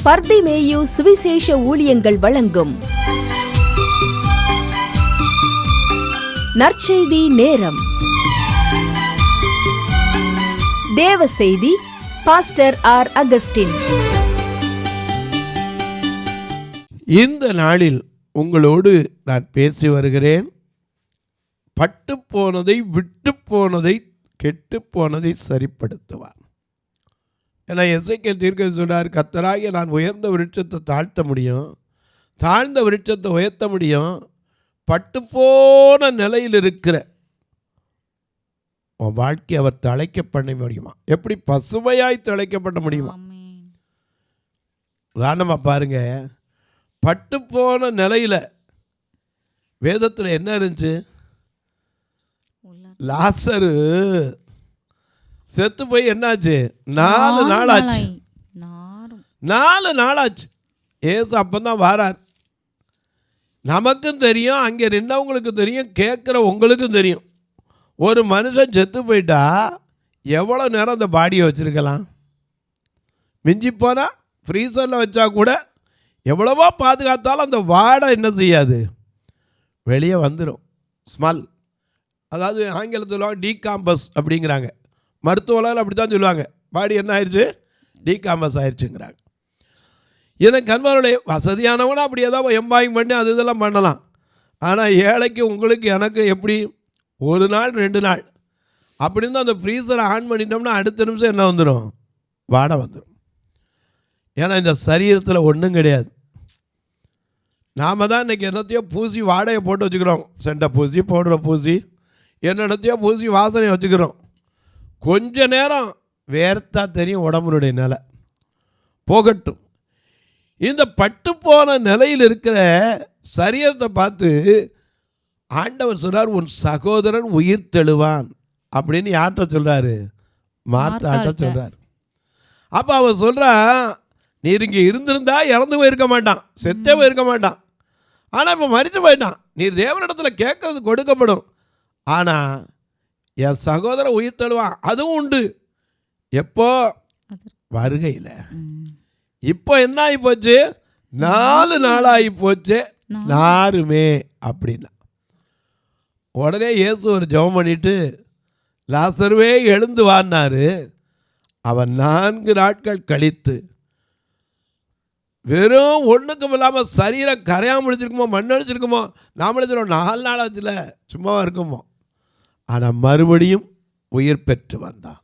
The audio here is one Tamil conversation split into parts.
பர்திமேயு சுவிசேஷ ஊழியங்கள் வழங்கும் நற்செய்தி நேரம். தேவ செய்தி பாஸ்டர் ஆர். அகஸ்டின். இந்த நாளில் உங்களோடு நான் பேசி வருகிறேன். பட்டு போனதை, விட்டு போனதை, கெட்டு போனதை சரிப்படுத்துவார். ஏன்னா எசேக்கியேல் தீர்க்கதரிசி சொல்றார், கர்த்தராகிய நான் உயர்ந்த விருட்சத்தை தாழ்த்த முடியும், தாழ்ந்த விருட்சத்தை உயர்த்த முடியும், பட்டுப்போன நிலையில் இருக்கிற உன் வாழ்க்கையை அவர் தழைக்க பண்ண முடியுமா? எப்படி பசுமையாய் தழைக்கப்பட முடியுமா? உதாரணமாக பாருங்க, பட்டுப்போன நிலையில் வேதத்தில் என்ன இருந்துச்சு? லாசரு செத்து போய் என்னாச்சு? 4 நாள் ஆச்சு. 4 நாள் ஆச்சு. ஏசு அப்பந்தான் வாரார். நமக்கும் தெரியும், அங்கே நின்றவங்களுக்கும் தெரியும், கேட்குற உங்களுக்கும் தெரியும். ஒரு மனுஷன் செத்து போயிட்டா எவ்வளோ நேரம் அந்த பாடியை வச்சுருக்கலாம்? மிஞ்சி போனால் ஃப்ரீசரில் வச்சா கூட எவ்வளவோ பாதுகாத்தாலும் அந்த வாடை என்ன செய்யாது, வெளியே வந்துடும். ஸ்மெல், அதாவது ஆங்கிலத்தில் சொல்லுவாங்க டீகாம்பஸ் அப்படிங்கிறாங்க. மருத்துவ உலகில் அப்படி தான் சொல்லுவாங்க. பாடி என்ன ஆயிடுச்சு? டீகாம்பஸ் ஆயிடுச்சுங்கிறாங்க. எனக்கு அன்பார்களே, வசதியானவனா அப்படி ஏதாவது எம்பாயிங் பண்ணி அது இதெல்லாம் பண்ணலாம். ஆனால் ஏழைக்கு உங்களுக்கு எனக்கு எப்படி 1 நாள் 2 நாள் அப்படின்னு அந்த ஃப்ரீசரை ஆன் பண்ணிட்டோம்னா அடுத்த நிமிஷம் என்ன வந்துடும்? வாடை வந்துடும். ஏன்னா இந்த சரீரத்தில் ஒன்றும் கிடையாது. நாம் தான் இன்றைக்கி என்னத்தையோ பூசி வாடையை போட்டு வச்சுக்கிறோம். செண்டை பூசி, பவுடரை பூசி, என்னென்னத்தையோ பூசி வாசனையை வச்சுக்கிறோம். கொஞ்ச நேரம் வேர்த்தா தெரியும் உடம்புடைய நிலை. போகட்டும். இந்த பட்டு போன நிலையில் இருக்கிற சரீரத்தை பார்த்து ஆண்டவர் சொல்றார், உன் சகோதரன் உயிர் தெழுவான் அப்படின்னு யார்கிட்ட சொல்றாரு? மார்த்தாட்ட சொல்றார். அப்போ அவன் சொல்றா, நீர் இங்கே இருந்திருந்தா இறந்து போயிருக்க மாட்டான், செத்தே போயிருக்க மாட்டான். ஆனால் இப்போ மரித்து போயிட்டான். நீர் தேவனிடத்தில் கேட்கறது கொடுக்கப்படும். ஆனால் என் சகோதரன் உயிர் தழுவான், அதுவும் உண்டு. எப்போ? வருகையில். இப்போ என்ன ஆகி போச்சு? 4 நாளாகி போச்சு. நாருமே அப்படின்னா உடனே இயேசு ஒரு ஜெபம் பண்ணிட்டு லாசருவே எழுந்து வான்னாரு. அவன் 4 நாட்கள் கழித்து வெறும் ஒன்றுக்கும் இல்லாமல் சரீரம் கரையாமல் முடிச்சிருக்குமோ, மண் அடிச்சிருக்குமோ, நாமளே சொல்லுவோம் 4 நாள் ஆச்சுல, சும்மாவாக இருக்குமோ. ஆனால் மறுபடியும் உயிர் பெற்று வந்தான்.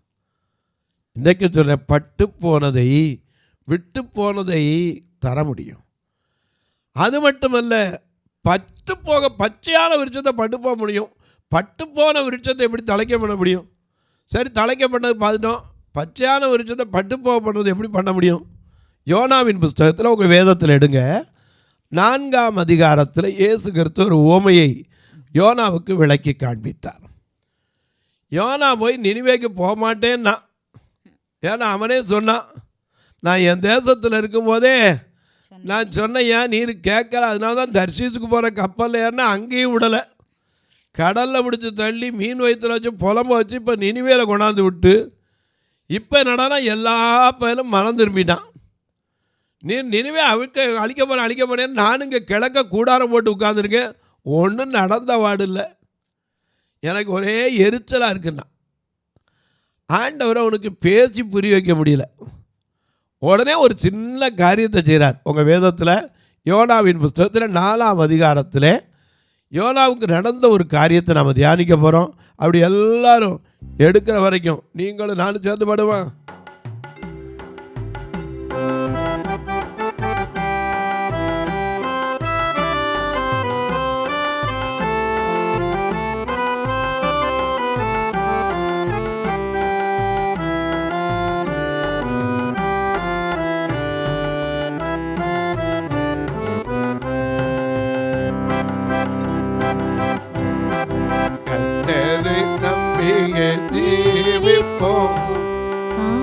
இன்றைக்கு சொல்ல, பட்டு போனதை, விட்டு போனதை தர முடியும். அது மட்டுமல்ல, பச்சையான விருட்சத்தை பட்டு போக முடியும். பட்டு போன விருட்சத்தை எப்படி தழைக்க பண்ண முடியும்? சரி, தழைக்க பண்ணது பார்த்துட்டோம். பச்சையான விருட்சத்தை பட்டு போக பண்ணது எப்படி பண்ண முடியும்? யோனாவின் புஸ்தகத்தில் உங்கள் வேதத்தில் எடுங்க, 4ஆம் அதிகாரத்தில் இயேசு கிறிஸ்து ஒரு உவமையை யோனாவுக்கு விளக்கி காண்பித்தார். யோனா போய் நினிவேக்கு போக மாட்டேன்னா, ஏன்னா அவனே சொன்னான், நான் என் தேசத்தில் இருக்கும்போதே நான் சொன்னையா, நீர் கேட்கல, அதனால தான் தர்ஷீஸுக்கு போகிற கப்பலில் ஏறினா அங்கேயும் விடலை, கடலில் பிடிச்சி தள்ளி மீன் வயிற்றில் வச்சு புலம்ப வச்சு இப்போ நினிவேல கொண்டாந்து விட்டு இப்போ என்னடானா எல்லா பயிலும் மனம் திரும்பிட்டான். நீர் நினிவே அழிக்க போகிறேன், நானும் இங்கே கிழக்க கூடாரம் போட்டு உட்காந்துருக்கேன், ஒன்றும் நடந்த வாடு இல்லை, எனக்கு ஒரே எரிச்சலாக இருக்குன்னா. ஆண்டவர் அவனுக்கு பேசி புரிய வைக்க முடியல. உடனே ஒரு சின்ன காரியத்தை செய்கிறார். உங்கள் வேதத்தில் யோனாவின் புஸ்தகத்தில் 4ஆம் அதிகாரத்தில் யோனாவுக்கு நடந்த ஒரு காரியத்தை நாம் தியானிக்க போகிறோம். அப்படி எல்லாரும் எடுக்கிற வரைக்கும் நீங்களும் நானும் சேர்ந்து பாடுவான்.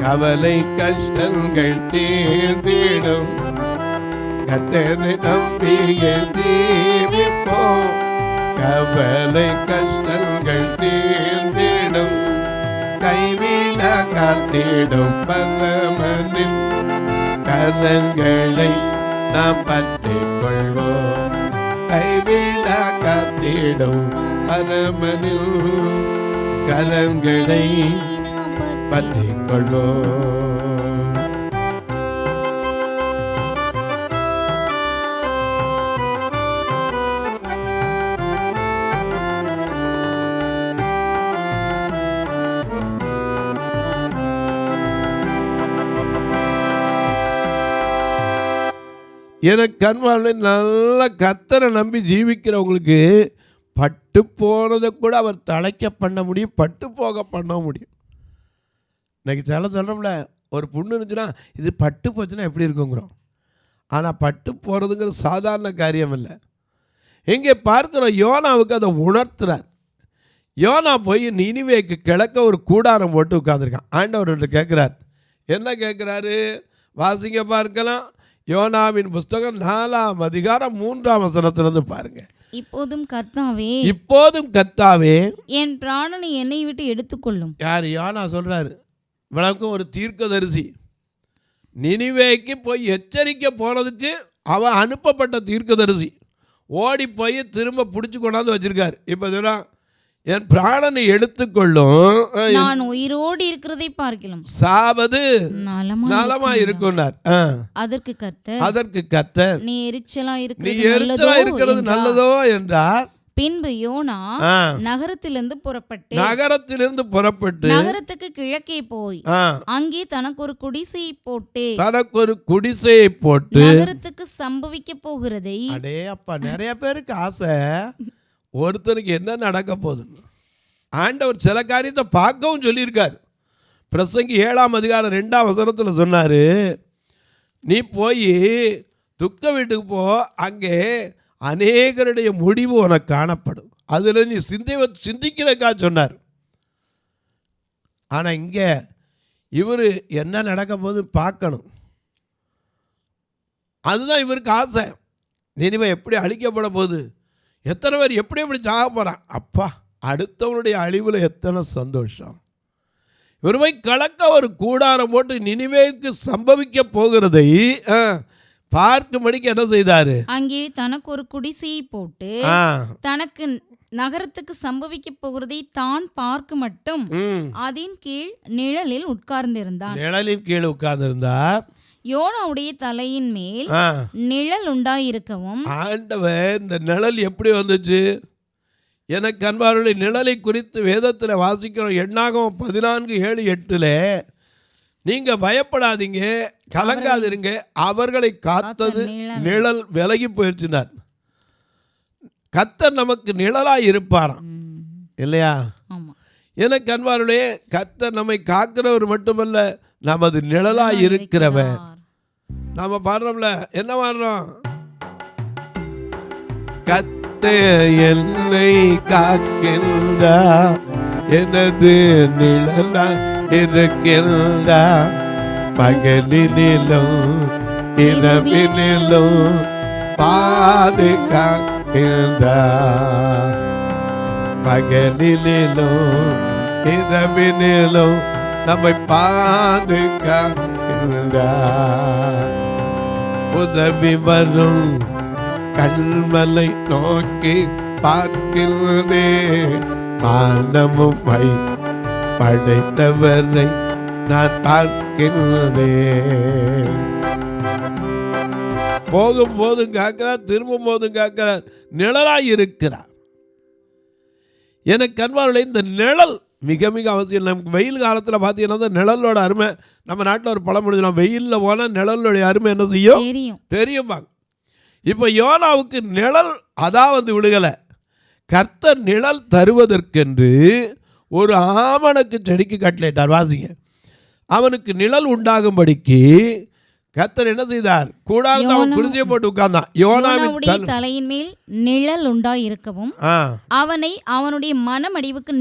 கவலை கஷ்டங்கள் தீர்ந்திடும், கர்த்தரை நம்பிய ஜீவிப்போம். கவலை கஷ்டங்கள் தீர்ந்திடும், கைவிட காத்திடும் பரமனின் கரங்களை நாம் பற்றிக் கொள்வோம். கைவிட காத்திடும் அரமனில் கரங்களை பற்றிக் கொள்வோம். எனக்கு அன்பானவர்களே, நல்ல கர்த்தரை நம்பி ஜீவிக்கிறவங்களுக்கு பட்டு போனதை கூட அவர் தலைக்க பண்ண முடியும், பட்டு போக பண்ண முடியும். இன்னைக்கு சொல்கிறோம்ல, ஒரு புண்ணு இருந்துச்சுன்னா இது பட்டு போச்சுன்னா எப்படி இருக்குங்கிறோம். ஆனால் பட்டு போகிறதுங்கிறது சாதாரண காரியம் இல்லை. இங்கே பார்க்குறோம், யோனாவுக்கு அதை உணர்த்துறார். யோனா போய் நினிவேக்கு கிழக்க ஒரு கூடாரம் போட்டு உட்காந்துருக்கான். ஆண்டவர்கிட்ட கேட்குறார். என்ன கேட்குறாரு? வாசிங்க பார்க்கலாம். யோனாவின் புஸ்தகம் 4ஆம் அதிகாரம் 3ஆம் வசனத்திலிருந்து பாருங்க. இப்போதும் கர்த்தாவே என் பிராணனை என்னை விட்டு எடுத்துக்கொள்ளும். யார்? யோனா சொல்றாரு. இவ்வளவுக்கும் ஒரு தீர்க்கதரிசி. நினிவேக்கு போய் எச்சரிக்கை போனதுக்கு அவன் அனுப்பப்பட்ட தீர்க்கதரிசி ஓடி போய் திரும்ப பிடிச்சி கொண்டாந்து வச்சிருக்காரு. இப்போ சொன்னா என் பிராணனை எடுத்துக்கொள்ளும், நான் உயிரோடு இருக்கிறதை பார்க்கலாம் சாவது நலமா இருக்குன்னார். அதற்கு கர்த்தர் நீ எரிச்சலா இருக்கிறது நல்லதோ என்றார். பின்பு யோனா நகரத்திலிருந்து புறப்பட்டு நகரத்துக்கு கிழக்கே போய் அங்கே தனக்கு ஒரு குடிசையை போட்டு நகரத்துக்கு சம்பவிக்க போகிறதை. அடே அப்பா, நிறைய பேருக்கு ஆசை ஒருத்தருக்கு என்ன நடக்க போகுதுன்னு. ஆண்டவர் சில காரியத்தை பார்க்கவும் சொல்லியிருக்காரு. பிரசங்கி 7ஆம் அதிகாரம் 2ஆம் வசனத்தில் சொன்னார், நீ போய் துக்க வீட்டுக்கு போ, அங்கே அநேகருடைய முடிவு உனக்கு காணப்படும், அதில் நீ சிந்திக்கிறக்கா சொன்னார். ஆனால் இங்கே இவர் என்ன நடக்க போகுது பார்க்கணும். அதுதான் இவருக்கு ஆசை. நினிவே எப்படி அழிக்கப்பட போகுது, எத்தனை பேர் எப்படி சாக போகிறான். அப்பா, அடுத்தவனுடைய அழிவில் எத்தனை சந்தோஷம். இவர் போய் கலக்க ஒரு கூடாரம் போட்டு நினிவேக்கு சம்பவிக்க போகிறதை பார்க்கும்படிக்கு என்ன செய்தாரு? அங்கே தனக்கு ஒரு குடிசையை போட்டு தனக்கு நகரத்துக்கு சம்பவிக்க போகிறதை தான் பார்க்க மட்டும் அதன் கீழ் நிழலில் உட்கார்ந்திருந்தார். யோனாவுடைய தலையின் மேல் நிழல் உண்டாயிருக்கவும். ஆண்டவர் இந்த நிழல் எப்படி வந்துச்சு? எனக்கு அன்பாருடைய நிழலை குறித்து வேதத்தில் வாசிக்கிறோம். எண்ணாகமம் 14:7-8 நீங்க பயப்படாதீங்க, கலங்காதிருங்க, அவர்களை காத்தது நிழல் விலகி போயிடுச்சுனார். கர்த்தர் நமக்கு நிழலாய் இருப்பாராம் இல்லையா? எனக்கு அன்பாருடைய கர்த்தர் நம்மை காக்கிறவர் மட்டுமல்ல, நமது நிழலாய் இருக்கிறவர். நாம பாடுறோம்ல, என்ன பாடுறோம்? கர்த்தர் என்னை காக்கின்றார், எனது நிழலாய் இருக்கின்றார், பகலினிலும் இரவினிலும் பாதுகாக்கின்றார், பகலினிலும் இரவினிலும் நம்மை பாதுகாக்கின்றார். உதவி வரும் கண்மலை நோக்கி பார்க்கின்றே, வானமும் படைத்தவரை நான் பார்க்கின்றேன். போகும் போதும் காக்கிறார், திரும்பும் போதும் காக்கிறார், நிழலாய் இருக்கிறார். எனக்கு அன்பார்களே, இந்த நிழல் மிக மிக அவசியம். நமக்கு வெயில் காலத்தில் பார்த்தீங்கன்னா நிழலோட அருமை, நம்ம நாட்டில் ஒரு பழம் முடிஞ்சலாம், வெயிலில் போனால் நிழலோடைய அருமை என்ன செய்யும் தெரியுமாங்க. இப்போ யோனாவுக்கு நிழல் அதான் விழுகலை. கர்த்தர் நிழல் தருவதற்கென்று ஒரு ஆமணக்கு செடிக்கு கட்டளையிட்டார். வாசிங்க. அவனுக்கு நிழல் உண்டாகும்படிக்கு கர்த்தர் என்ன செய்தார்? கூடாரத்தை அவன் குடிசையை போட்டு உட்கார்ந்தான். யோனாவுடைய தலையின் மேல் நிழல் உண்டாயிருக்கவும் அவனை அவனுடைய மனமடிவுக்கு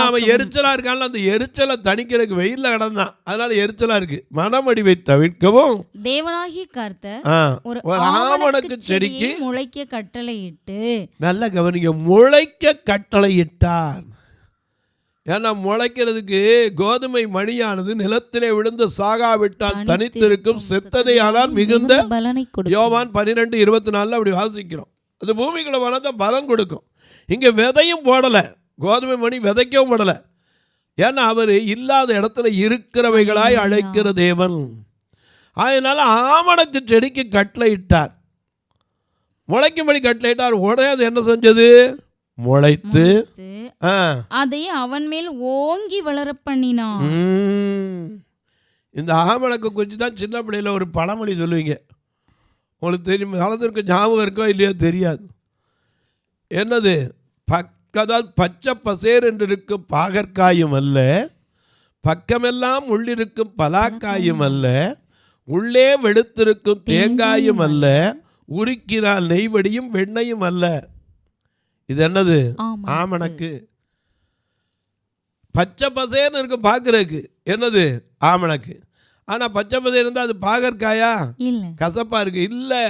அவன் எரிச்சலா இருக்கான், அந்த எரிச்சலை தணிக்கிறதுக்கு வெயில்ல கிடந்தான், அதனால எரிச்சலா இருக்கு. மனமடிவை தவிர்க்கவும் தேவனாகிய கர்த்தர் ஒரு ஆமணக்கு செடிக்கு முளைக்க கட்டளையிட்டு, நல்ல கவனிங்க, முளைக்க கட்டளையிட்டார். ஏன்னா முளைக்கிறதுக்கு கோதுமை மணியானது நிலத்திலே விழுந்து சாகாவிட்டால் தனித்திருக்கும், செத்ததை ஆனால் மிகுந்த பலனை கொடுக்கும். யோவான் 12:24 அப்படி வாசிக்கிறோம். அது பூமிக்குள்ள வளர்ந்த பலன் கொடுக்கும். இங்கே விதையும் போடலை, கோதுமை மணி விதைக்கவும் படலை. ஏன்னா அவர் இல்லாத இடத்துல இருக்கிறவைகளாய் அழைக்கிற தேவன். அதனால ஆமணக்கு செடிக்கு கட்டளையிட்டார், முளைக்கும்படி கட்டளையிட்டார். உடனே அது என்ன செஞ்சது? முளைத்து அதை அவன் மேல் ஓங்கி வளர பண்ணினான். இந்த ஆமணக்கு குறித்து தான் சின்ன பிள்ளையில ஒரு பழமொழி சொல்லுவீங்க. உங்களுக்கு தெரியும், காலத்திற்கு ஞாபகம் இருக்கோ இல்லையோ தெரியாது. என்னது? பக்கதால் பச்சை பசேர் என்று இருக்கும் பாகற்காயும் அல்ல, பக்கமெல்லாம் உள்ளிருக்கும் பலாக்காயும் அல்ல, உள்ளே வெளுத்திருக்கும் தேங்காயும் அல்ல, உருக்கினால் நெய்வடியும் வெண்ணையும் அல்ல. இது என்னது? ஆமணக்கு. பச்சை பசேர்னு இருக்கும் பார்க்கறதுக்கு, என்னது? ஆமணக்கு. ஆனால் பச்சை பசேர் இருந்தால் அது பாகற்காயா? கசப்பா இருக்கு? இல்லை.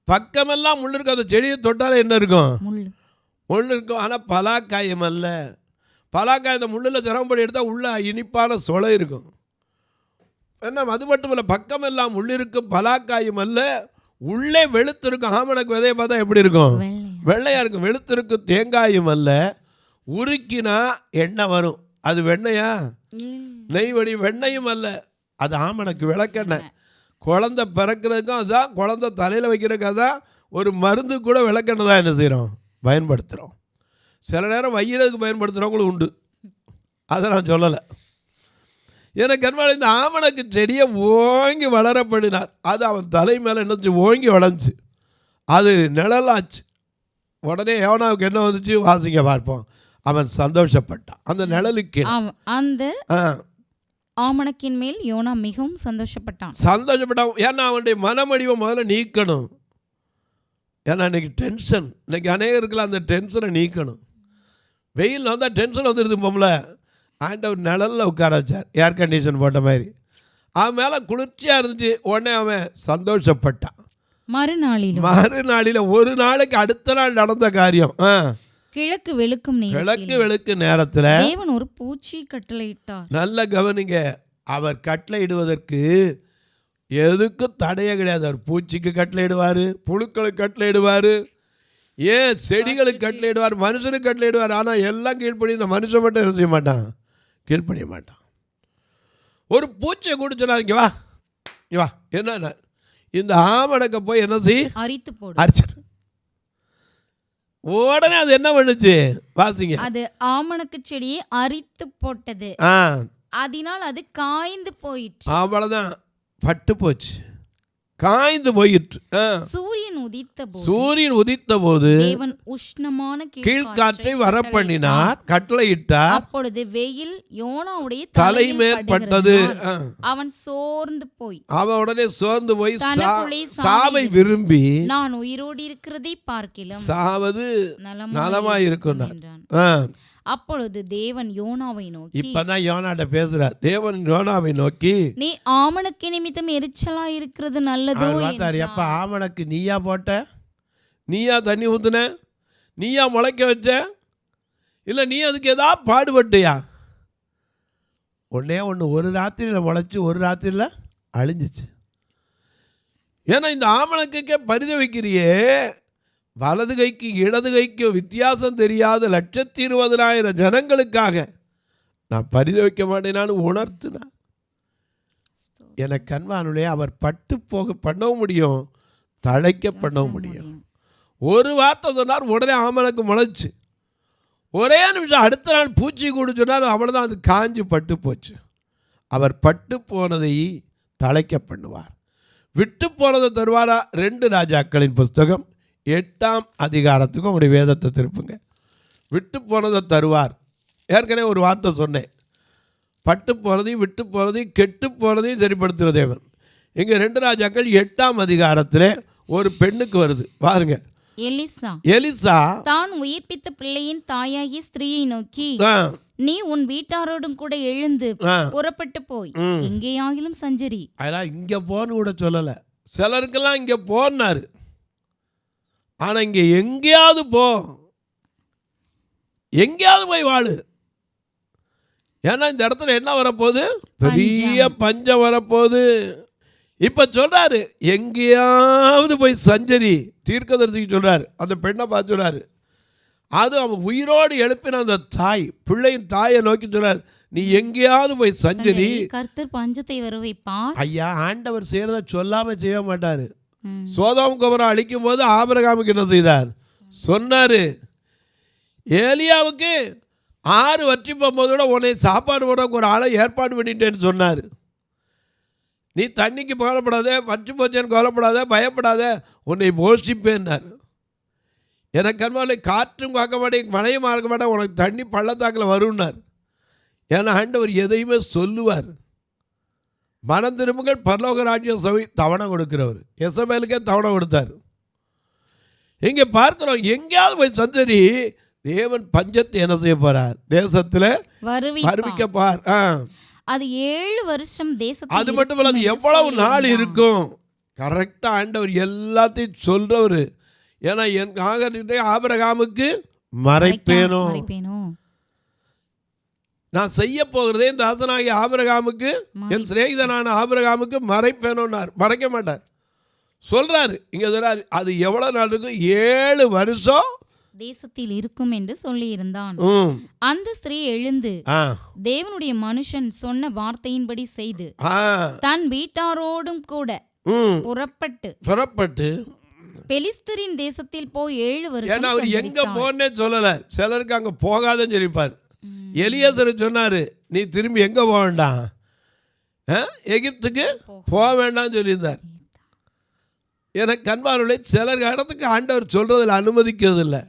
பக்கமெல்லாம் முள் இருக்கும். அந்த செடியை தொட்டாலே என்ன இருக்கும்? முள் இருக்கும். ஆனால் பலாக்காயம் அல்ல. பலாக்காய் இந்த முள்ளில் சிரமப்படி எடுத்தால் உள்ள இனிப்பான சொலை இருக்கும். என்ன அது மட்டும் இல்லை, பக்கமெல்லாம் முள் இருக்கும் பலாக்காயும் அல்ல, உள்ளே வெளுத்திருக்கும். ஆமணக்கு விதையை பார்த்தா எப்படி இருக்கும்? வெள்ளையாக இருக்கும். வெளுத்திருக்கும் தேங்காயும் அல்ல, உருக்கினா எண்ணெய் வரும். அது வெண்ணையா? நெய்வடி. வெண்ணையும் அல்ல, அது ஆமணக்கு விளக்கெண்ணெய். குழந்தை பிறக்கிறதுக்கும் அதுதான், குழந்தை தலையில் வைக்கிறதுக்கு அதான். ஒரு மருந்து கூட விளக்கெண்ணெய் தான் என்ன செய்கிறோம்? பயன்படுத்துகிறோம். சில நேரம் வையிறதுக்கு பயன்படுத்துகிறவங்களும் உண்டு, அதை நான் சொல்லலை. எனக்கு அன்பான இந்த ஆமணக்கு செடியை ஓங்கி வளரப்படினார். அது அவன் தலை மேலே என்ன ஓங்கி வளர்ந்துச்சு, அது நிழலாச்சு. உடனே யோனாவுக்கு என்ன வந்துச்சு? வாசிங்க பார்ப்போம். அவன் சந்தோஷப்பட்டான் அந்த நிழலுக்கு. அந்த ஆமணக்கின் மேல் யோனா மிகவும் சந்தோஷப்பட்டான். ஏன்னா அவனுடைய மனமடிவை முதல்ல நீக்கணும். ஏன்னா இன்னைக்கு டென்ஷன், இன்னைக்கு அநேகருக்குலாம் அந்த டென்ஷனை நீக்கணும். வெயில் வந்தால் டென்ஷன் வந்துடுது. பொம்பளை ஆண்டவர் நிழலில் உட்கார வச்சார், ஏர் கண்டிஷன் போட்ட மாதிரி. அவன் மேலே குளிர்ச்சியாக இருந்துச்சு. உடனே அவன் சந்தோஷப்பட்டான். மறுநாளில் ஒரு நாளைக்கு அடுத்த நாள் நடந்த காரியம், கிழக்கு வெளுக்கும் நேரத்தில் தேவன் ஒரு பூச்சி கட்டளையிட்டார். நல்ல கவனிங்க, அவர் கட்டளையிடுவதற்கு எதுக்கும் தடையே கிடையாது. அவர் பூச்சிக்கு கட்டளையிடுவார், புழுக்களுக்கு கட்டளையிடுவார், ஏன் செடிகளுக்கு கட்டளையிடுவார், மனுஷனுக்கு கட்டளையிடுவார். ஆனால் எல்லாம் கீழ்ப்படி. இந்த மனுஷன் மட்டும் என்ன செய்ய மாட்டான்? கீழ்ப்படிய மாட்டான். ஒரு பூச்சியை கூட சொன்னார், இங்கே வா இங்கே வா, என்ன இந்த ஆமணக்க போய் என்ன செய்? அரித்து போடு. அரிச்சிட்டு உடனே அது என்ன பண்ணுச்சு? வாசிங்க. அது ஆமணக்கு செடியை அரித்து போட்டது. அதனால் அது காய்ந்து போயிற்று. அவ்வளவுதான், பட்டு போச்சு, காய்ந்து போயிற்று. சூரியன் உதித்த போது தேவன் உஷ்ணமான கீழ்காற்றை வரப்பண்ணினார், கட்டளையிட்டார். அப்பொழுது வெயில் யோனாவுடைய தலைமேல் பட்டது. அவன் சோர்ந்து போய் உடனே சோர்ந்து போய் சாவை விரும்பி, நான் உயிரோடு இருக்கிறதை பார்க்கலாம் சாவது நலமாய் இருக்கும். அப்பொழுது தேவன் யோனாவை நோக்கி, இப்பதான் யோனாட்ட பேசுறார். தேவன் யோனாவை நோக்கி, நீ ஆமணக்கு நிமித்தம் எரிச்சலா இருக்கிறது நல்லதோ என்றார். எப்ப ஆமணக்கு நீயா போட்ட? நீயா தண்ணி ஊத்துன? நீயா முளைக்க வச்ச? இல்ல நீ அதுக்கு ஏதாவது பாடுபட்டியா? ஒன்னே ஒன்று, ஒரு ராத்திரியில் முளைச்சி ஒரு ராத்திரியில் அழிஞ்சிச்சு. ஏன்னா இந்த ஆமணக்குக்கே பரிதவிக்கிறியே, வலது கைக்கு இடது கைக்கு வித்தியாசம் தெரியாத 120,000 ஜனங்களுக்காக நான் பரிதவிக்க மாட்டேனான்னு உணர்த்தினார். எனக்கு அன்பானுடைய அவர் பட்டு போக பண்ணவும் முடியும், தழைக்க பண்ணவும் முடியும். ஒரு வார்த்தை சொன்னார், உடனே ஆமணக்கு முளைச்சு. ஒரே நிமிஷம் அடுத்த நாள் பூச்சி கூட சொன்னார், அவ்வளோதான், அது காஞ்சி பட்டு போச்சு. அவர் பட்டு போனதை தழைக்க பண்ணுவார், விட்டு போனதை தருவாரா? 2 ராஜாக்களின் புஸ்தகம் 8ஆம் அதிகாரத்துக்கும் உங்களுடைய வேதத்தை திருப்புங்க. விட்டு போனதை தருவார். ஏற்கனவே ஒரு வார்த்தை சொன்னேன், பட்டு போனதையும் விட்டு போனதையும் கெட்டு போனதையும் சரிப்படுத்துகிற தேவன். இங்கே 2 ராஜாக்கள் 8ஆம் அதிகாரத்தில் ஒரு பெண்ணுக்கு வருது பாருங்க. எலிசா தான் உயிர்ப்பித்த பிள்ளையின் தாயாகிய ஸ்திரீயை நோக்கி, நீ உன் வீட்டாரோடும் கூட எழுந்து புறப்பட்டு போய் எங்கேயாகிலும் சஞ்சரி. அதெல்லாம் இங்கே போன்னு கூட சொல்லலை. சிலருக்கெல்லாம் இங்கே போனாரு, ஆனால் இங்கே எங்கேயாவது போ, எங்கேயாவது போய் வாழு. ஏன்னா இந்த இடத்துல என்ன வரப்போகுது? பெரிய பஞ்சம் வரப்போகுது. இப்போ சொல்கிறாரு, எங்கேயாவது போய் சஞ்சரி. தீர்க்கதரிசிக்கு சொல்கிறார், அந்த பெண்ணை பார்த்து சொல்கிறாரு. அது அவன் உயிரோடு எழுப்பின அந்த தாய், பிள்ளையின் தாயை நோக்கி சொல்கிறார், நீ எங்கேயாவது போய் சஞ்சரி, கர்த்தர் பஞ்சத்தை வர வைப்பார். ஐயா, ஆண்டவர் செய்கிறத சொல்லாமல் செய்ய மாட்டார். சோதோம் கோமோரா அழிக்கும் போது ஆபிரகாமுக்கு என்ன செய்தார்? சொன்னார், ஏலியாவுக்கு 6 வற்றி போகும்போது கூட உன்னை சாப்பாடு போட ஒரு ஆளை ஏற்பாடு பண்ணிட்டேன்னு சொன்னார். நீ தண்ணிக்கு கவலைப்படாத, வற்றி போச்சேன்னு கவலைப்படாத, பயப்படாத, உன்னை போஷிப்பேன்னார். எனக்கு அன்பாலே காற்றும் காக்க மாட்டேன், மழையும் ஆக்க மாட்டேன், உனக்கு தண்ணி பள்ளத்தாக்கில் வரும்னார். ஏன்னா ஆண்டவர் எதையுமே சொல்லுவார். மனம் திரும்புங்கள் பரலோக ராஜ்யம் சபை தவணை கொடுக்கிறவர். எசபேலுக்கே தவணை கொடுத்தார். இங்கே பார்க்கிறோம், எங்கேயாவது போய் சஞ்சரி, தேவன் பஞ்சத்தை என்ன செய்ய போறார்? தேசத்தில் வருவிக்கப்பார். அது 7 வருஷம் தேசத்தில். அது மட்டும் இல்லை, அது எவ்வளவு நாள் இருக்கும்? கரெக்டாக ஆண்டவர் எல்லாத்தையும் சொல்றவர். ஏன்னா என் ஆகத்தை ஆபிரகாமுக்கு மறைப்பேனோ, நான் செய்ய போகிறதே இந்த தாசனாகிய ஆபிரகாமுக்கு, என் சிநேகிதனான ஆபிரகாமுக்கு மறைப்பேனோன்னார். மறைக்க மாட்டார். சொல்றாரு, இங்க சொல்றாரு, அது எவ்வளவு நாள் இருக்கும்? 7 வருஷம் தேசத்தில் இருக்கும் என்று சொல்லி இருந்தான். அந்த ஸ்திரீ எழுந்து தேவனுடைய மனுஷன் சொன்ன வார்த்தையின்படி செய்து தன் வீட்டாரோடும் கூட புறப்பட்டு பெலிஸ்தரின் தேசத்தில் போய் 7 வருஷம். அவர் எங்க போனே சொல்லல. சிலருக்கு அங்க போகாதன்னு சொல்லிப்பார். எலியாசர் சொன்னாரு, நீ திரும்பி எங்க போக வேண்டாம், எகிப்துக்கு போக வேண்டாம் சொல்லியிருந்தார். எனக்கு அன்பானவர்களே, சிலர் இடத்துக்கு ஆண்டவர் சொல்றதில் அனுமதிக்கிறது இல்லை.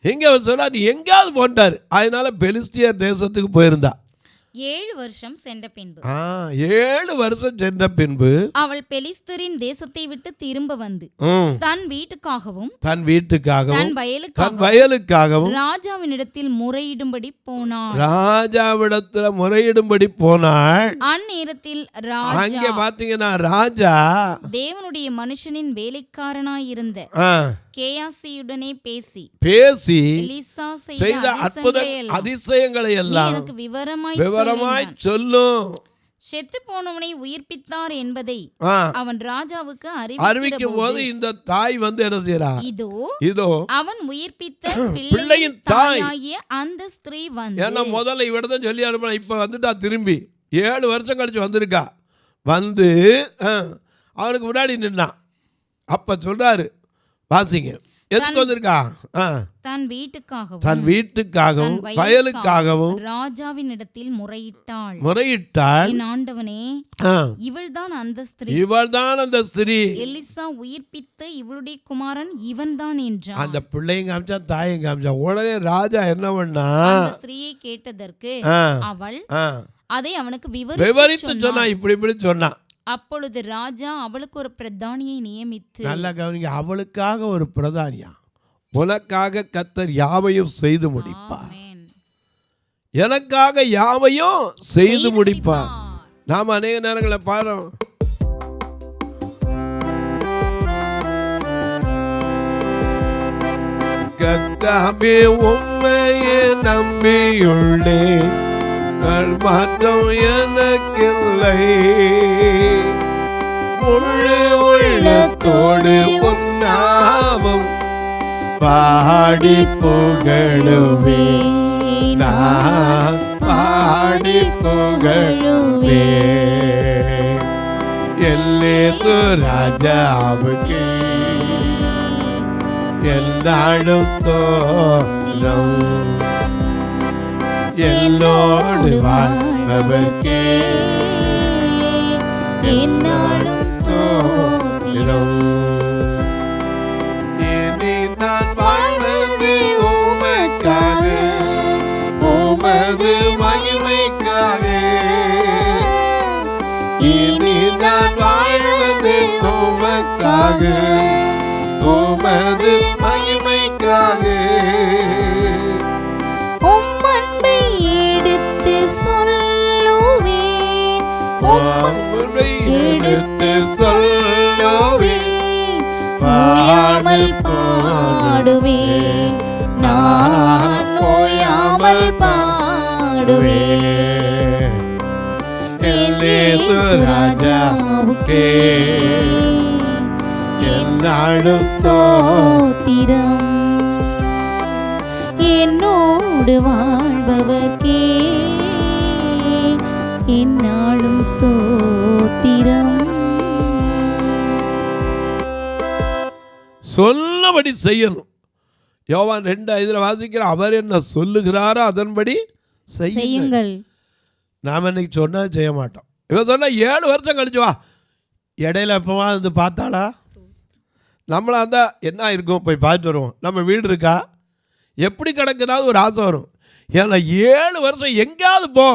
எங்க அவர் சொன்னார், நீ எங்கேயாவது போட்டார். அதனால பெலிஸ்தியர் தேசத்துக்கு போயிருந்தா. 7 வருஷம் சென்ற பின்பு 7 வருஷம் சென்ற பின்பு அவள் பெலிஸ்தரின் தேசத்தை விட்டு திரும்ப வந்து தன் வீட்டுக்காகவும் தன் வயலுக்காகவும் ராஜாவினிடத்தில் முறையிடும்படி போனாள். அந்நேரத்தில் அங்கே பாத்தீங்கன்னா ராஜா தேவனுடைய மனுஷனின் வேலைக்காரனாயிருந்த கேயாசியுடனே பேசி எலிசா செய்த அற்புத அதிசயங்களை எல்லாம் எனக்கு விவரமாய் சொல்லும். செத்து போனவனை உயிர்ப்பித்தார் என்பதை அவன் ராஜாவுக்கு அறிவிக்கும் போது இந்த தாய் வந்து என்ன செய்யறா? இதோ அவன் உயிர்ப்பித்த பிள்ளையின் தாயாகிய அந்த ஸ்திரீ வந்து, ஏன்னா முதல்ல இவடதான் சொல்லி அனுப்ப, இப்ப வந்துட்டா திரும்பி 7 வருஷம் கழிச்சு வந்திருக்கா. வந்து அவனுக்கு முன்னாடி நின்னான். அப்ப சொல்றாரு, வாசிங்க, எதுக்கு வந்திருக்கா? தன் வீட்டுக்காகவும் வயலுக்காகவும் ராஜாவினிடத்தில் முறையிட்டாள். என் ஆண்டவனே, இவள்தான் அந்த ஸ்திரீ, எலிசா உயிர்ப்பித்த இவளுடைய குமாரன் இவன்தான் என்றான். அந்த பிள்ளையும் காமிச்சா, தாயும் காமிச்சா. உடனே ராஜா என்ன பண்ணா? ஸ்திரீயை கேட்டதற்கு அவள் அதை அவனுக்கு விவரித்து சொன்னா. இப்படி சொன்னான். அப்பொழுது ராஜா அவளுக்கு ஒரு பிரதானியை நியமித்து, நல்லா கவனிங்க, அவளுக்காக ஒரு பிரதானியா, உனக்காக கர்த்தர் யாவையும் செய்து முடிப்பார், எனக்காக யாவையும் செய்து முடிப்பார். நாம் அநேக நேரங்களை பாருறோம், கர்த்தாவே உம்மையே நம்பியுள்ளேன், மாற்றம் எனக்கில்லை, முழு உள்ளத்தோடு உன் நாமம் பாடி புகழுவே, நான் பாடி புகழுவே, எல்லேசு ராஜாவுக்கு எல்லாடும் ஸ்தோத்திரம், என்னோடு வாழ்பவர்க்கே என்னாலும் ஸ்தோத்திரம். இனி நான் வாழ்வது உமக்காக, உமது மகிமைக்காக, இனி நான் வாழ்வது உமக்காக, உமது மகிமைக்காக, எடுத்து சொல்லுவேன், ஓயாமல் பாடுவேன், நான் ஓயாமல் பாடுவேன், பாடுவேன் என் இயேசு ராஜாவுக்கே என்னாலும் ஸ்தோத்திரம். என்னோடு வாழ்பவர்க்கே என்னாலும் ஸ்தோத்திரம். சொன்னபடி செய்யணும். யோவான் 2:5 வாசிக்கிற, அவர் என்ன சொல்லுகிறாரோ அதன்படி செய்யுங்கள். நாம் இன்னைக்கு சொன்னால் செய்ய மாட்டோம். இவன் சொன்னால் 7 வருஷம் கழிச்சு வா, இடையில எப்போவா வந்து பார்த்தாளா? நம்மளா இருந்தால் என்ன இருக்கும், போய் பார்த்துட்டு வருவோம். நம்ம வீடு இருக்கா, எப்படி கிடக்குனாலும் ஒரு ஆசை வரும். ஏன்னா 7 வருஷம் எங்கேயாவது போ,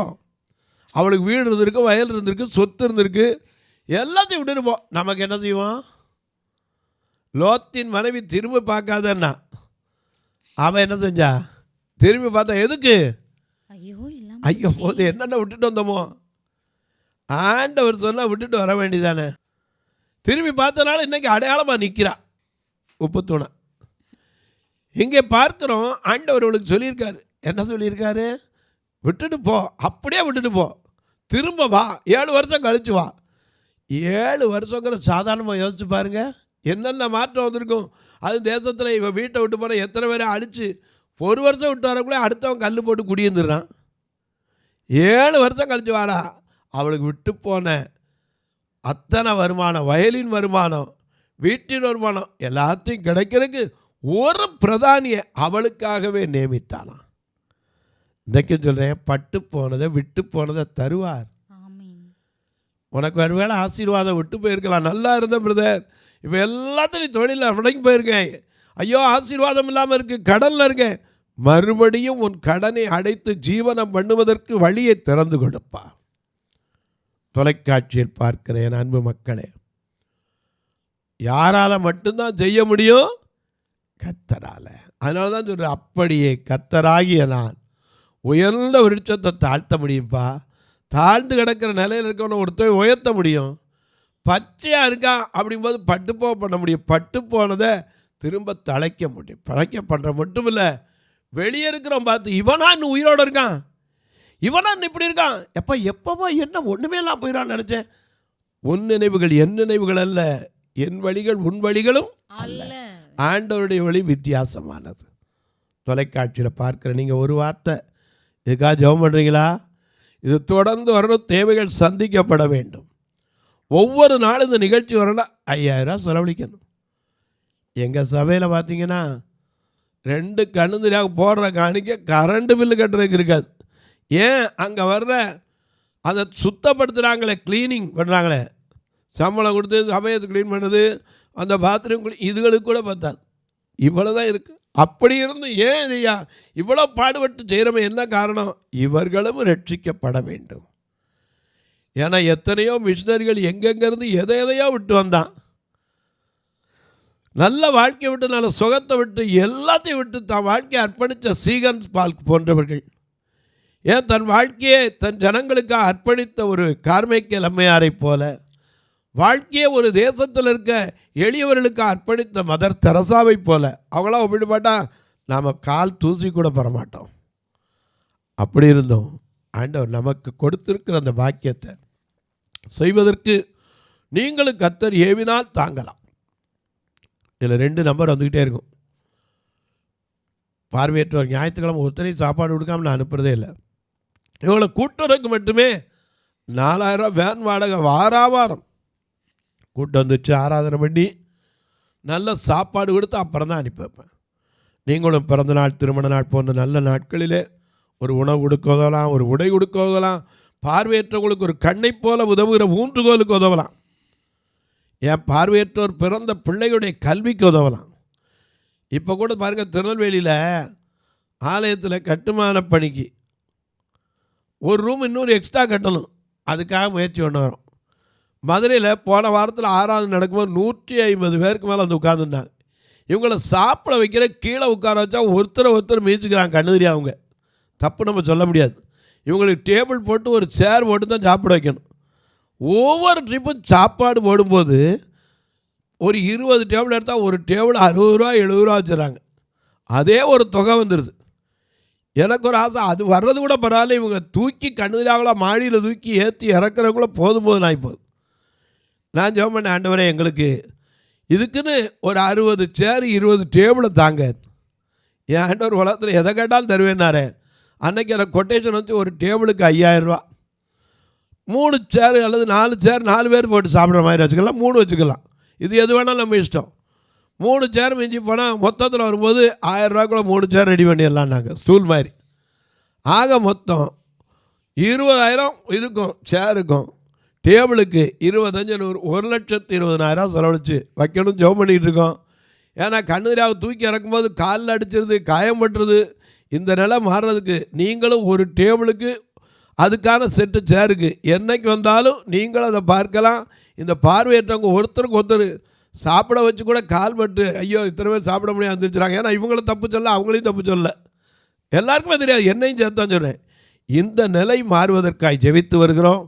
அவளுக்கு வீடு இருந்திருக்கு, வயல் இருந்திருக்கு, சொத்து இருந்திருக்கு, எல்லாத்தையும் விட்டுட்டு போ. நமக்கு என்ன செய்வோம்? லோத்தின் மனைவி திரும்பி பார்க்காதன்னா அவன் என்ன செஞ்சா? திரும்பி பார்த்தா எதுக்கு? ஐயோ போது என்னென்ன விட்டுட்டு வந்தோமோ. ஆண்டவர் சொன்னால் விட்டுட்டு வர வேண்டியதானே. திரும்பி பார்த்தனால இன்னைக்கு அடையாளமாக நிற்கிறா உப்பு தூணை. இங்கே பார்க்குறோம், ஆண்டவர் அவளுக்கு சொல்லியிருக்காரு. என்ன சொல்லியிருக்காரு? விட்டுட்டு போ, அப்படியே விட்டுட்டு போ, திரும்ப வா, 7 வருஷம் கழிச்சு வா. 7 வருஷங்கிற சாதாரணமாக யோசிச்சு பாருங்க, என்னென்ன மாற்றம் வந்திருக்கும். அது தேசத்தில் இவன் வீட்டை விட்டு போனால் எத்தனை பேரை அழிச்சு 1 வருஷம் விட்டு வரக்குள்ளே அடுத்தவன் கல் போட்டு குடியிருந்துடுறான். 7 வருஷம் கழிச்சு வாடா. அவளுக்கு விட்டு போன அத்தனை வருமானம், வயலின் வருமானம், வீட்டின் வருமானம் எல்லாத்தையும் கிடைக்கிறதுக்கு ஒரு பிரதானியை அவளுக்காகவே நியமித்தானா. இன்றைக்கு சொல்கிறேன், பட்டு போனதை விட்டு போனதை தருவார். உனக்கு ஒருவேளை ஆசீர்வாதம் விட்டு போயிருக்கலாம், நல்லா இருந்த பிரதர், இப்போ எல்லாத்தையும் தொழிலில் முடங்கி போயிருக்கேன், ஐயோ ஆசீர்வாதம் இல்லாமல் இருக்குது, கடனில் இருக்கேன். மறுபடியும் உன் கடனை அடைத்து ஜீவனம் பண்ணுவதற்கு வழியை திறந்து கொடுப்பார். தொலைக்காட்சியில் பார்க்கிறேன் அன்பு மக்களே, யாரால் மட்டும்தான் செய்ய முடியும்? கர்த்தரால. அதனால தான் சொல்கிறேன், அப்படியே கர்த்தராகிய நான் உயர்ந்த விருட்சத்தை தாழ்த்த முடியும்ப்பா. தாழ்ந்து கிடக்கிற நிலையில் இருக்கவனை ஒருத்தர் உயர்த்த முடியும். பச்சையாக இருக்கா அப்படிங்கும்போது பட்டுப்போ பண்ண முடியும். பட்டு போனதை திரும்ப தழைக்க முடியும். தழைக்க பண்ணுற மட்டும் இல்லை, வெளியே இருக்கிறவன் பார்த்து இவனா இன்னும் உயிரோடு இருக்கான், இவனா இன்னும் இப்படி இருக்கான், எப்பப்போ என்ன ஒன்றுமே எல்லாம் போயிடான்னு நினச்சேன். உன் நினைவுகள் என் நினைவுகள் அல்ல, என் வழிகள் உன் வழிகளும் அல்ல. ஆண்டவருடைய வழி வித்தியாசமானது. தொலைக்காட்சியில் பார்க்குற நீங்கள் ஒரு வார்த்தை இதுக்காக ஜெபம் பண்ணுறீங்களா? இது தொடர்ந்து வரணும், தேவைகள் சந்திக்கப்பட வேண்டும். ஒவ்வொரு நாளும் இந்த நிகழ்ச்சி வரணும், 5000 செலவழிக்கணும். எங்கள் சபையில் பார்த்தீங்கன்னா 2 கண்ணுந்திரியாக போடுற காணிக்க கரண்ட் பில்லு கட்டுறதுக்கு இருக்காது. ஏன்? அங்கே வர்ற அதை சுத்தப்படுத்துகிறாங்களே, க்ளீனிங் பண்ணுறாங்களே, சம்பளம் கொடுத்து சபையை க்ளீன் பண்ணுறது, அந்த பாத்ரூம் இதுகளுக்கு கூட பார்த்தாது. இவ்வளோ தான் இருக்குது. அப்படி இருந்து ஏன் இதையா இவ்வளோ பாடுபட்டு செய்கிறவன் என்ன காரணம்? இவர்களும் ரட்சிக்கப்பட வேண்டும். ஏன்னா எத்தனையோ மிஷினரிகள் எங்கெங்கேருந்து எதையோ விட்டு வந்தான். நல்ல வாழ்க்கையை விட்டு, நல்ல சுகத்தை விட்டு, எல்லாத்தையும் விட்டு தான் வாழ்க்கையை அர்ப்பணித்த சீகன் பால்க் போன்றவர்கள், ஏன் தன் வாழ்க்கையை தன் ஜனங்களுக்காக அர்ப்பணித்த ஒரு கார்மைக்கேல் அம்மையாரை போல, வாழ்க்கையை ஒரு தேசத்தில் இருக்க எளியவர்களுக்கு அர்ப்பணித்த மதர் தெரசாவை போல, அவங்களாம் ஒப்பிட்டு பார்த்தா நாம் கால் தூசி கூட பெறமாட்டோம். அப்படி இருந்தோம். ஆண்டவர் நமக்கு கொடுத்திருக்கிற அந்த பாக்கியத்தை செய்வதற்கு நீங்களும் கர்த்தர் ஏவினால் தாங்கலாம். இதில் 2 நம்பர் வந்துக்கிட்டே இருக்கும். பார்வையற்றவர் ஞாயிற்றுக்கிழமை ஒருத்தனை சாப்பாடு கொடுக்காமல் நான் அனுப்புகிறதே இல்லை. இவங்களை கூட்டுறதுக்கு மட்டுமே 4000 வேன் வாடகை வாரம் கூட்டம் வந்துச்சு, ஆராதனை பண்ணி நல்ல சாப்பாடு கொடுத்து அப்புறம் தான் அனுப்பி வைப்பேன். நீங்களும் பிறந்த நாள், திருமண நாள் போன்ற நல்ல நாட்களிலே ஒரு உணவு கொடுக்க உதவலாம், ஒரு உடை கொடுக்க உதவலாம், பார்வையற்றவங்களுக்கு ஒரு கண்ணை போல உதவுகிற ஊன்றுகோலுக்கு உதவலாம். ஏன் பார்வையற்றோர் பிறந்த பிள்ளைகளுடைய கல்விக்கு உதவலாம். இப்போ கூட பாருங்கள், திருநெல்வேலியில் ஆலயத்தில் கட்டுமான பணிக்கு ஒரு ரூம் இன்னொரு எக்ஸ்ட்ரா கட்டணும், அதுக்காக முயற்சி பண்ண வரும். மதுரையில் போன வாரத்தில் 6வது நடக்கும்போது 150 பேருக்கு மேலே வந்து உட்காந்துருந்தாங்க. இவங்கள சாப்பிட வைக்கிற கீழே உட்கார வச்சா ஒருத்தர் மீச்சுக்கிறாங்க. கண்ணுதிரி அவங்க தப்பு நம்ம சொல்ல முடியாது. இவங்களுக்கு டேபிள் போட்டு ஒரு சேர் போட்டு தான் சாப்பிட வைக்கணும். ஒவ்வொரு ட்ரிப்பும் சாப்பாடு போடும்போது ஒரு 20 டேபிள் எடுத்தால் ஒரு டேபிள் 60 ரூபா 70 ரூபா வச்சுறாங்க. அதே ஒரு தொகை வந்துடுது. எனக்கு ஒரு ஆசை, அது வர்றது கூட பரவாயில்ல, இவங்க தூக்கி கண்ணுதாங்களா மாடியில் தூக்கி ஏற்றி இறக்குறக்குள்ளே போதும் ஆகிப்போகுது. நான் ஜெபம் பண்ண, ஆண்டவரே எங்களுக்கு இதுக்குன்னு ஒரு 60 சேர் 20 டேபிளை தாங்க. என் ஆண்டவர் உலகத்தில் எதை கேட்டாலும் தருவேன்னாரே. அன்றைக்கி எனக்கு கொட்டேஷன் வச்சு ஒரு டேபிளுக்கு 5000 ரூபா, 3 சேர் அல்லது 4 சேர் 4 பேர் போட்டு சாப்பிட்ற மாதிரி வச்சுக்கலாம், 3 வச்சுக்கலாம், இது எது வேணாலும் நம்ம இஷ்டம். 3 சேர் மிஞ்சி போனால் மொத்தத்தில் வரும்போது 1000 ரூபாய்க்குள்ள 3 சேர் ரெடி பண்ணிடலாம் நாங்கள், ஸ்டூல் மாதிரி. ஆக மொத்தம் 20,000 இதுக்கும் சேருக்கும் டேபிளுக்கு 25 1,20,000 செலவழித்து வைக்கணும் ஜெபம் பண்ணிகிட்டு இருக்கோம். ஏன்னா கண்ணுராவை தூக்கி இறக்கும்போது காலில் அடிச்சிருது, காயம்பட்டுருது. இந்த நிலை மாறுறதுக்கு நீங்களும் ஒரு டேபிளுக்கு அதுக்கான செட்டு சேருக்கு என்னைக்கு வந்தாலும் நீங்களும் அதை பார்க்கலாம். இந்த பார்வையற்றவங்க ஒருத்தருக்கு ஒருத்தர் சாப்பிட வச்சு கூட கால் பட்டு ஐயோ இத்தனை பேர் சாப்பிட முடியாது வந்துருச்சுறாங்க. ஏன்னா இவங்களும் தப்பு சொல்ல, அவங்களையும் தப்பு சொல்ல, எல்லாருக்குமே தெரியாது, என்னையும் சேர்த்தான் சொல்கிறேன். இந்த நிலை மாறுவதற்காக ஜெபித்து வருகிறோம்.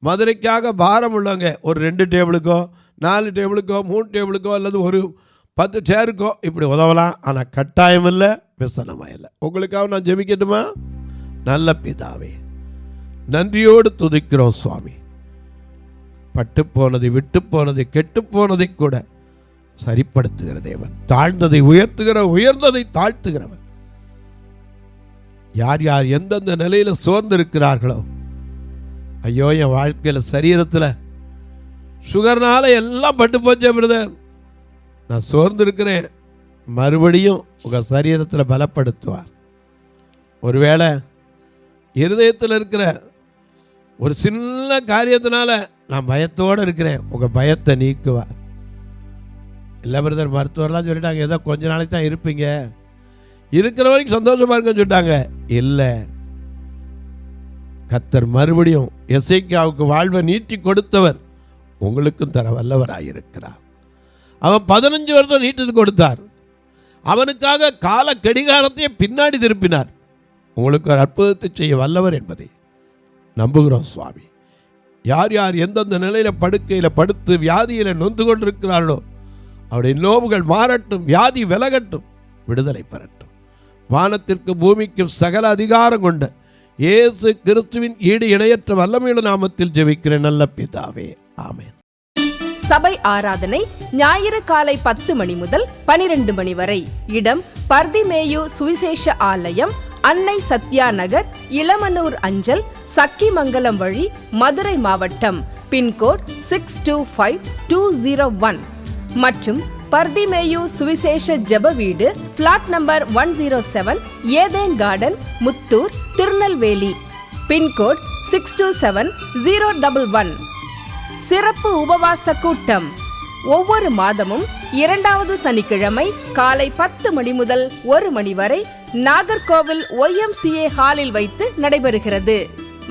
மதுரைக்காக பாரம் உள்ளவங்க ஒரு 2 டேபிளுக்கோ 4 டேபிளுக்கோ 3 டேபிளுக்கோ அல்லது ஒரு 10 சேருக்கோ இப்படி உதவலாம். ஆனால் கட்டாயம் இல்லை, விசனமாக இல்லை. உங்களுக்காக நான் ஜெபிக்கட்டுமா? நல்ல பிதாவே, நன்றியோடு துதிக்கிறோம் சுவாமி. பட்டு போனதை, விட்டு போனதை, கெட்டு போனதை கூட சரிப்படுத்துகிற தேவன், தாழ்ந்ததை உயர்த்துகிற, உயர்ந்ததை தாழ்த்துகிறவன். யார் யார் எந்தெந்த நிலையில் சோர்ந்து இருக்கிறார்களோ, ஐயோ என் வாழ்க்கையில் சரீரத்தில் சுகர்னால எல்லாம் பட்டு போச்சே பிரதர், நான் சோர்ந்து இருக்கிறேன், மறுபடியும் உங்கள் சரீரத்தில் பலப்படுத்துவார். ஒருவேளை இருதயத்தில் இருக்கிற ஒரு சின்ன காரியத்தினால நான் பயத்தோடு இருக்கிறேன், உங்கள் பயத்தை நீக்குவார். இல்லை பிரதர், மருத்துவர்லாம் சொல்லிட்டாங்க ஏதோ கொஞ்ச நாளைக்கு தான் இருப்பீங்க, இருக்கிற வரைக்கும் சந்தோஷமாக இருக்குன்னு சொல்லிட்டாங்க. இல்லை, கர்த்தர் மறுபடியும் எசேக்கியாவுக்கு வாழ்வை நீட்டி கொடுத்தவர் உங்களுக்கும் தர வல்லவராயிருக்கிறார். அவன் 15 வருஷம் நீட்டித்து கொடுத்தார். அவனுக்காக கால கடிகாரத்தையே பின்னாடி திருப்பினார். உங்களுக்கு ஒரு அற்புதத்தை செய்ய வல்லவர் என்பதை நம்புகிறோம் சுவாமி. யார் யார் எந்தெந்த நிலையில் படுக்கையில் படுத்து வியாதியில் நொந்து கொண்டிருக்கிறார்களோ அவருடைய நோவுகள் மாறட்டும், வியாதி விலகட்டும், விடுதலை பெறட்டும். வானத்திற்கு பூமிக்கும் சகல அதிகாரம் கொண்ட இயேசு கிறிஸ்துவின் ஈடு இணையற்ற வல்லமையுள்ள நாமத்தில் ஜெபிக்கிறேன் நல்ல பிதாவே, ஆமென். சபை ஆராதனை ஞாயிறு காலை 10 மணி முதல் 12 மணி வரை. இடம் பர்திமேயு சுவிசேஷ ஆலயம், அன்னை சத்யா நகர், இளமனூர் அஞ்சல், சக்கிமங்கலம் வழி, மதுரை மாவட்டம். பின்கோட் 625201 மற்றும் பர்திமேயு சுவிசேஷ ஜெப வீடு, பிளாட் நம்பர் 107, ஏதேன் கார்டன், முத்தூர், திருநெல்வேலி. பின்கோட் 627011. சிறப்பு உபவாச கூட்டம் ஒவ்வொரு மாதமும் 2வது சனிக்கிழமை காலை 10 மணி முதல் 1 மணி வரை நாகர்கோவில் YMCA ஹாலில் வைத்து நடைபெறுகிறது.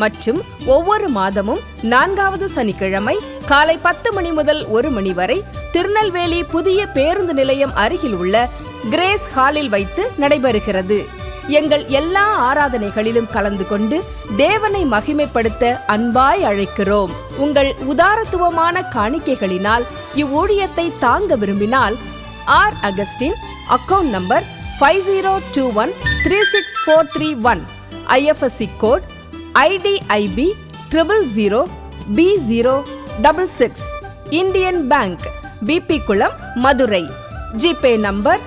மற்றும் ஒவ்வொரு மாதமும் 4வது சனிக்கிழமை காலை 10 மணி முதல் 1 மணி வரை திருநெல்வேலி புதிய பேருந்து நிலையம் அருகில் உள்ள கிரேஸ் ஹாலில் வைத்து நடைபெறுகிறது. எங்கள் எல்லா ஆராதனைகளிலும் கலந்து கொண்டு தேவனை மகிமைப்படுத்த அன்பாய் அழைக்கிறோம். உங்கள் உதாரத்துவமான காணிக்கைகளினால் இவ்வூழியத்தை தாங்க விரும்பினால் R Augustine, account number 5021364331, IFSC code IDIB 000B066, Indian bank, BP Kulam, Madurai. GPay number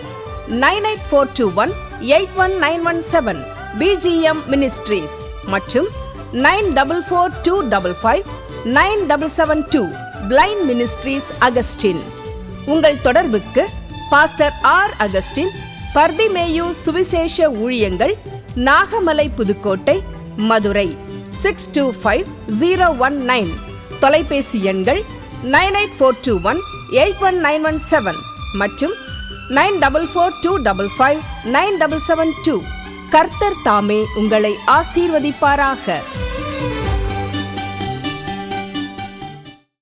9842181917, BGM ministries மற்றும் 9442559772, பிளைண்ட் மினிஸ்ட்ரீஸ் அகஸ்டின். உங்கள் தொடர்புக்கு பாஸ்டர் ஆர் அகஸ்டின், பர்திமேயு சுவிசேஷ ஊழியங்கள், நாகமலை, புதுக்கோட்டை, மதுரை 625019. தொலைபேசி எண்கள் 9842181917 மற்றும் 9442559772. கர்த்தர் தாமே உங்களை ஆசீர்வதிப்பாராக.